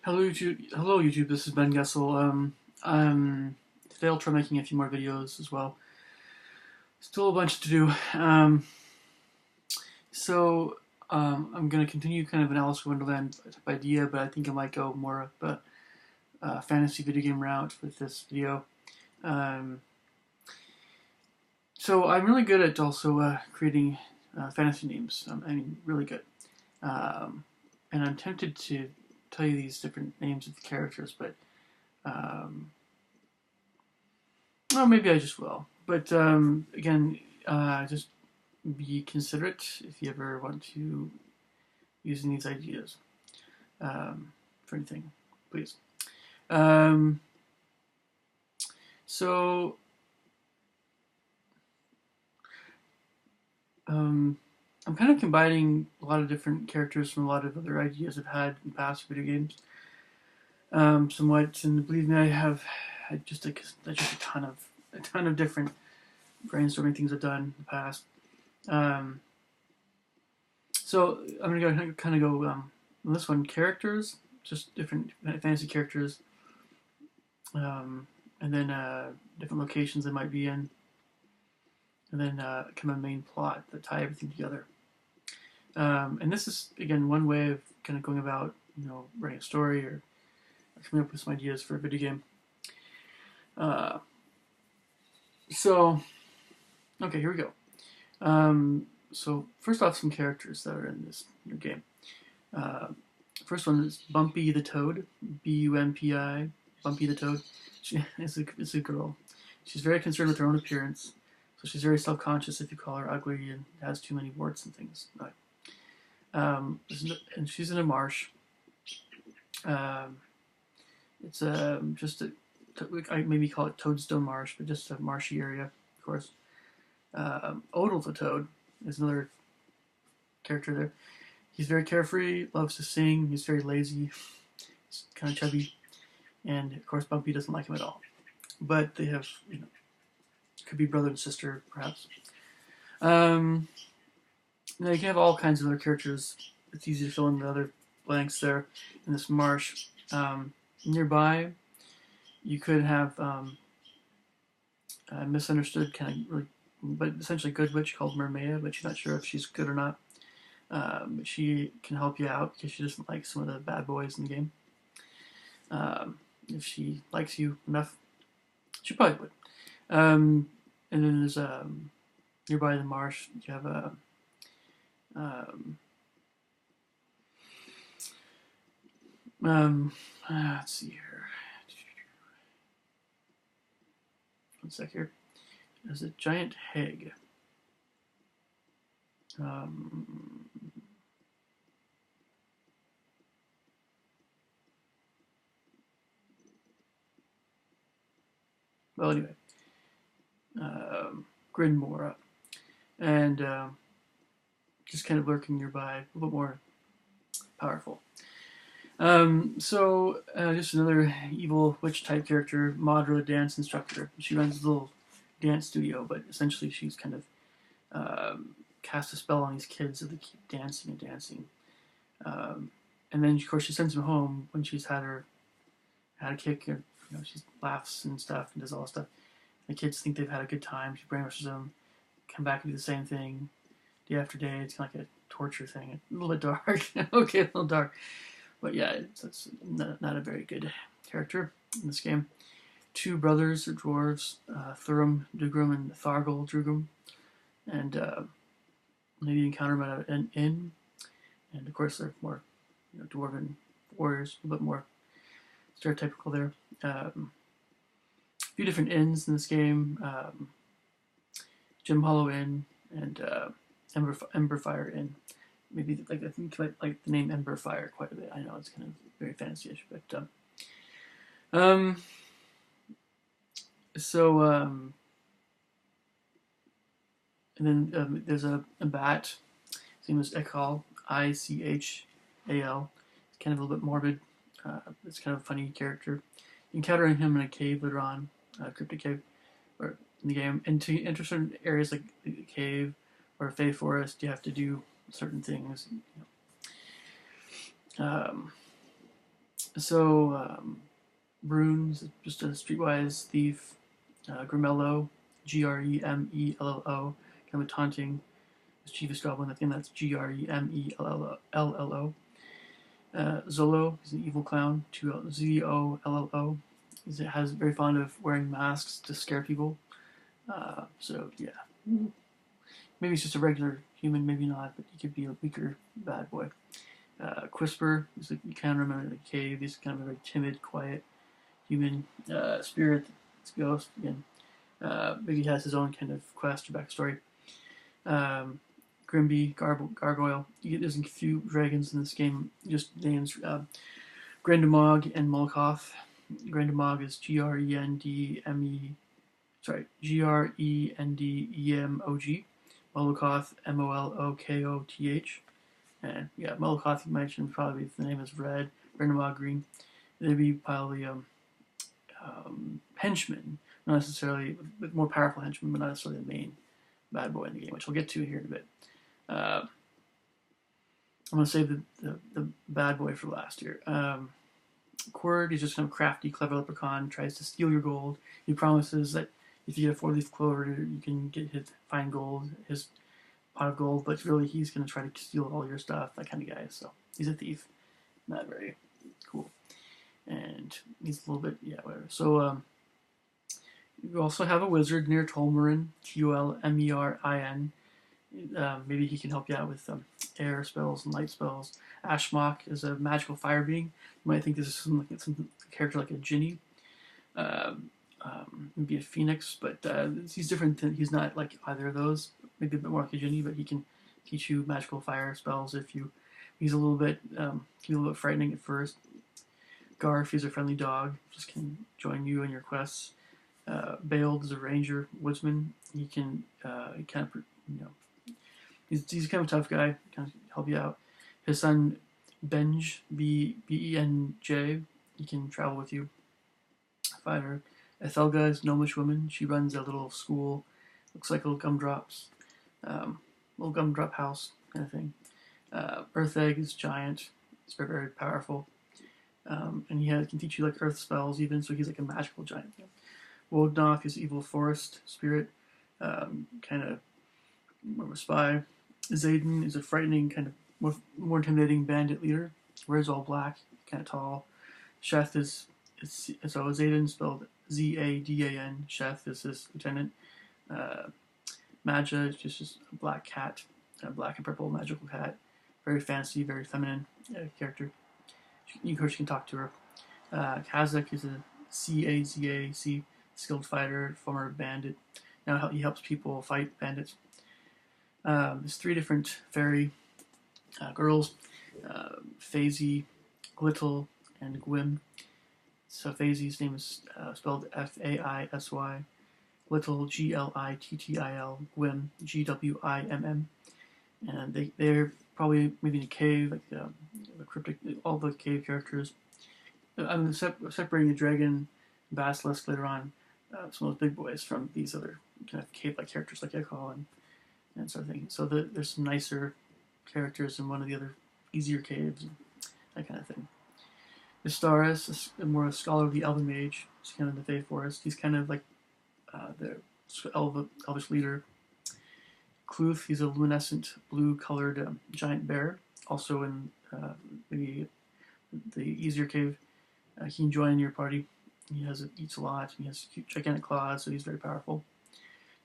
Hello YouTube. Hello YouTube. This is Ben Gessel. Today I'll try making a few more videos as well. Still a bunch to do. I'm gonna continue kind of an Alice in Wonderland type idea, but I think I might go more of a fantasy video game route with this video. Um, so I'm really good at also creating fantasy names. I mean, really good. Um, and I'm tempted to tell you these different names of the characters, but um, well, maybe I just will. But again, just be considerate if you ever want to use these ideas for anything, please. Um, so, I'm kind of combining a lot of different characters from a lot of other ideas I've had in past video games. Somewhat, and believe me, I have had just a ton of different brainstorming things I've done in the past. Um, so I'm gonna kind of go on this one, characters, just different fantasy characters, and then different locations they might be in, and then kind of a main plot that tie everything together. And this is again one way of kind of going about writing a story or coming up with some ideas for a video game. Uh, so okay, here we go. So first off, some characters that are in this game. Uh, First one is Bumpy the Toad, Bumpi, Bumpy the Toad. It's a girl. She's very concerned with her own appearance, so she's very self-conscious if you call her ugly and has too many warts and things. And she's in a marsh. It's just I maybe call it Toadstone Marsh, but just a marshy area, of course. Odal the Toad is another character there. He's very carefree, loves to sing, he's very lazy, he's kind of chubby, and of course Bumpy doesn't like him at all. But they have, could be brother and sister, perhaps. Now you can have all kinds of other characters. It's easy to fill in the other blanks there in this marsh. Nearby, you could have a misunderstood kind of really, but essentially good witch called Mermea, but you're not sure if she's good or not. But she can help you out because she doesn't like some of the bad boys in the game. If she likes you enough, she probably would. And then there's nearby the marsh, you have a let's see here. One sec here. There's a giant hag. Well, anyway, Grinmora, and just kind of lurking nearby, a little bit more powerful. Just another evil witch type character, Madra, the dance instructor. She runs a little dance studio, but essentially she's kind of cast a spell on these kids so they keep dancing and dancing. And then of course she sends them home when she's had a kick. She laughs and stuff and does all that stuff. The kids think they've had a good time. She brainwashes them, come back and do the same thing day after day. It's kind of like a torture thing. A little bit dark. Okay, a little dark. But yeah, it's not a very good character in this game. Two brothers are dwarves, Thurum Dugrum and Thargal Drugum. And maybe you encounter them at an inn. And of course, they're more dwarven warriors, a little bit more stereotypical there. A few different inns in this game. Jim Hollow Inn and Emberfire Inn. Maybe I think I like the name Emberfire quite a bit. I know it's kind of very fantasy-ish, but and then there's a bat. His name is Ichal, Ichal. It's kind of a little bit morbid. It's kind of a funny character. You encounter him in a cave later on, cryptic cave, or in the game. And to enter certain areas like the cave or Fey Forest, you have to do certain things. So Brune is just a streetwise thief. Gremello, Gremello, kind of a taunting mischievous goblin. I think that's Gremelllo. Zolo is an evil clown. Zollo. He has very fond of wearing masks to scare people. So yeah, maybe he's just a regular human, maybe not, but he could be a weaker bad boy. Quisper is like, you kind of remember the cave. He's kind of a very timid, quiet human spirit. It's a ghost again. Maybe he has his own kind of quest or backstory. Grimby, Gargoyle. There's a few dragons in this game. Just names Grandemog and Molkoth. Grandemog is Grendemog. Molokoth, Molokoth. And yeah, Molokoth you mentioned probably the name is red. Grandemog green. They'd be probably henchmen, not necessarily, but more powerful henchmen, but not necessarily the main bad boy in the game, which we'll get to here in a bit. I'm going to save the bad boy for last here. Quird, he's just kind of crafty, clever leprechaun, tries to steal your gold. He promises that if you get a 4-leaf clover, you can get find gold, his pot of gold, but really he's going to try to steal all your stuff, that kind of guy. So he's a thief. Not very cool. And he's a little bit, yeah, whatever. So you also have a wizard near Tolmerin, Tulmerin. Maybe he can help you out with air spells and light spells. Ashmok is a magical fire being. You might think this is some character like a Ginny, maybe a phoenix, but he's different. He's not like either of those. Maybe a bit more like a Ginny, but he can teach you magical fire spells if you. He's a little bit frightening at first. Garf, he's a friendly dog, just can join you in your quests. Bailed is a ranger woodsman. He can kind of he's kind of a tough guy, kind of help you out. His son Benj, Benj, he can travel with you. Fighter. Ethelga is a gnomish woman. She runs a little school. Looks like little gumdrops. Little gumdrop house kind of thing. Earth Egg is giant. It's very, very powerful. And he can teach you like earth spells even, so he's like a magical giant. Wognoth is evil forest spirit, kind of more of a spy. Zayden is a frightening, kind of more intimidating bandit leader. Wears all black, kind of tall. Sheth is Zayden spelled Zadan. Sheth is his lieutenant. Maja is just a black cat, a black and purple magical cat. Very fancy, very feminine character. You can talk to her. Kazakh is a Cazac, skilled fighter, former bandit. Now he helps people fight bandits. There's 3 different fairy girls, Faisy, Glittle, and Gwym. So Faisy's name is spelled Faisy. Glittle, Glittil, Gwym, Gwimm. And they're probably maybe in a cave, like the cryptic, all the cave characters. I'm separating the dragon, basilisk later on, some of those big boys from these other kind of cave-like characters like Echo and sort of thing. So there's some nicer characters in one of the other easier caves, and that kind of thing. Istaris is more a scholar of the Elven Mage. He's kind of in the Fey Forest. He's kind of like the elvish leader. Cluth, he's a luminescent blue-colored giant bear. Also in maybe the easier cave. He can join your party. He eats a lot. He has cute, gigantic claws, so he's very powerful.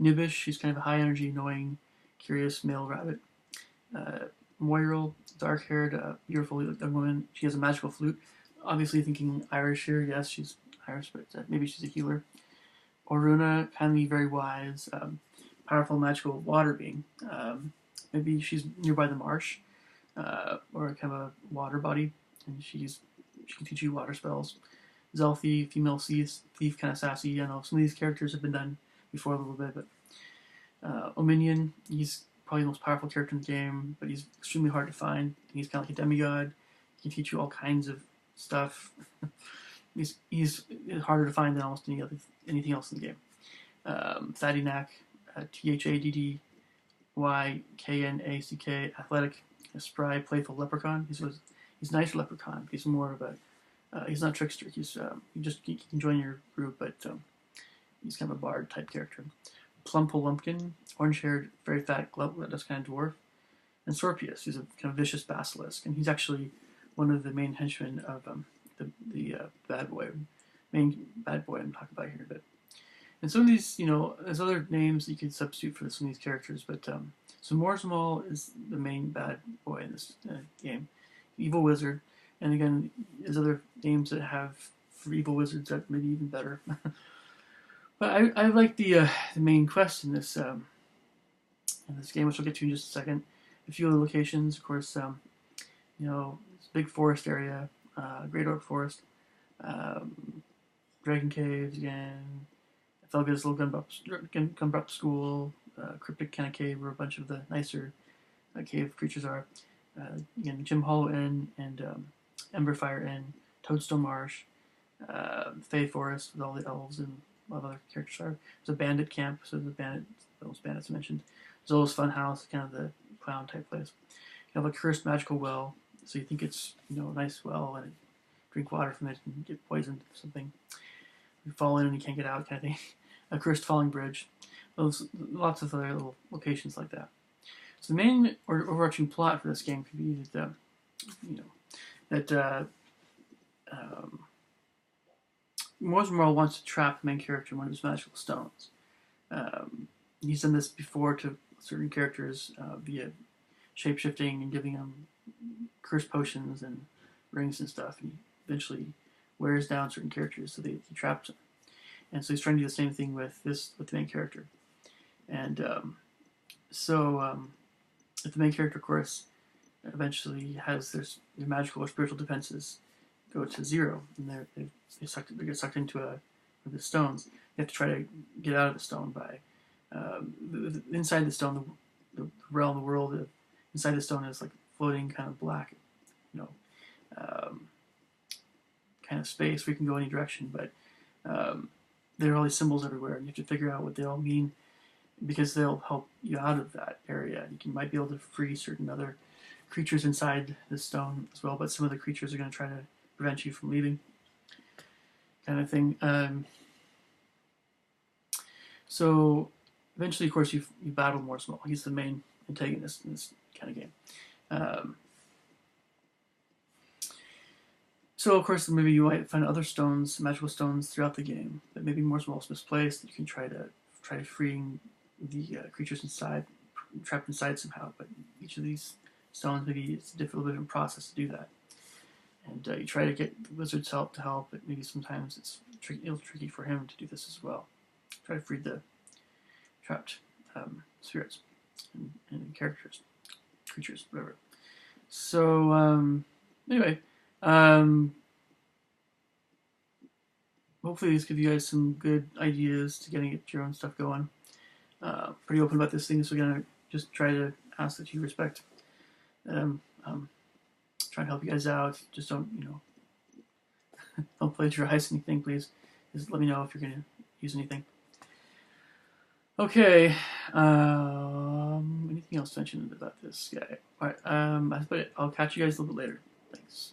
Nibish, he's kind of a high-energy, annoying, curious male rabbit. Moiral, dark-haired, beautiful young woman. She has a magical flute. Obviously thinking Irish here. Yes, she's Irish, but maybe she's a healer. Oruna, kindly, very wise, powerful magical water being. Maybe she's nearby the marsh, or kind of a water body, and she can teach you water spells. Zelfie, female thief, kind of sassy. I know some of these characters have been done before a little bit, but Ominion, he's probably the most powerful character in the game, but he's extremely hard to find. He's kind of like a demigod. He can teach you all kinds of stuff. he's harder to find than almost anything else in the game. Thaddynac, Thaddyknak, athletic, a spry, playful leprechaun. He's a nicer leprechaun. He's more of a He's not a trickster. He can join your group, but he's kind of a bard type character. Plumple Lumpkin, orange-haired, very fat, that's kind of dwarf, and Sorpius. He's a kind of vicious basilisk, and he's actually one of the main henchmen of the main bad boy I'm talking about here in a bit. And some of these, there's other names that you could substitute for some of these characters, but so Morsmal is the main bad boy in this game, evil wizard, and again, there's other names that have for evil wizards that maybe even better. But I like the main quest in this game, which I'll get to in just a second. A few other locations, of course, it's a big forest area, Great Oak Forest, Dragon Caves again, Felga's little Gunbrook School, Cryptic kind of cave where a bunch of the nicer cave creatures are. Again, Jim Hollow Inn and Emberfire Inn, Toadstone Marsh, Fey Forest with all the elves and a lot of other characters are. There's a bandit camp, so those bandits I mentioned. Zola's Fun House, kind of the clown type place. You have a cursed magical well, so you think it's a nice well and drink water from it and get poisoned or something. You fall in and you can't get out, kind of thing. A cursed falling bridge. Lots of other little locations like that. So the main overarching plot for this game could be that Morsmal wants to trap the main character in one of his magical stones. He's done this before to certain characters via shapeshifting and giving them cursed potions and rings and stuff. And he eventually wears down certain characters, so he traps them. And so he's trying to do the same thing with the main character. And if the main character, of course, eventually has their magical or spiritual defenses go to zero, and they get sucked into the stones. You have to try to get out of the stone by inside the stone, the realm, the world. Inside the stone is like floating kind of black, kind of space where you can go any direction. But there are all these symbols everywhere, and you have to figure out what they all mean because they'll help you out of that area. You might be able to free certain other creatures inside the stone as well, but some of the creatures are going to try to prevent you from leaving, kind of thing. So eventually, of course, you battle Morsmal. He's the main antagonist in this kind of game. So of course, maybe you might find other stones, magical stones, throughout the game that maybe Morsmal's misplaced. That you can try to freeing the creatures inside, trapped inside somehow. But each of these stones, maybe it's a little different process to do that. And you try to get the wizard's help to help, but maybe sometimes it's tricky for him to do this as well. Try to free the trapped spirits and characters, creatures, whatever. So anyway, hopefully this gives you guys some good ideas to get your own stuff going. Pretty open about this thing, so we're gonna just try to ask that you respect. Try to help you guys out. Just don't don't plagiarize anything, please. Just let me know if you're gonna use anything. Okay. Anything else to mention about this guy? All right. That's about it. I'll catch you guys a little bit later. Thanks.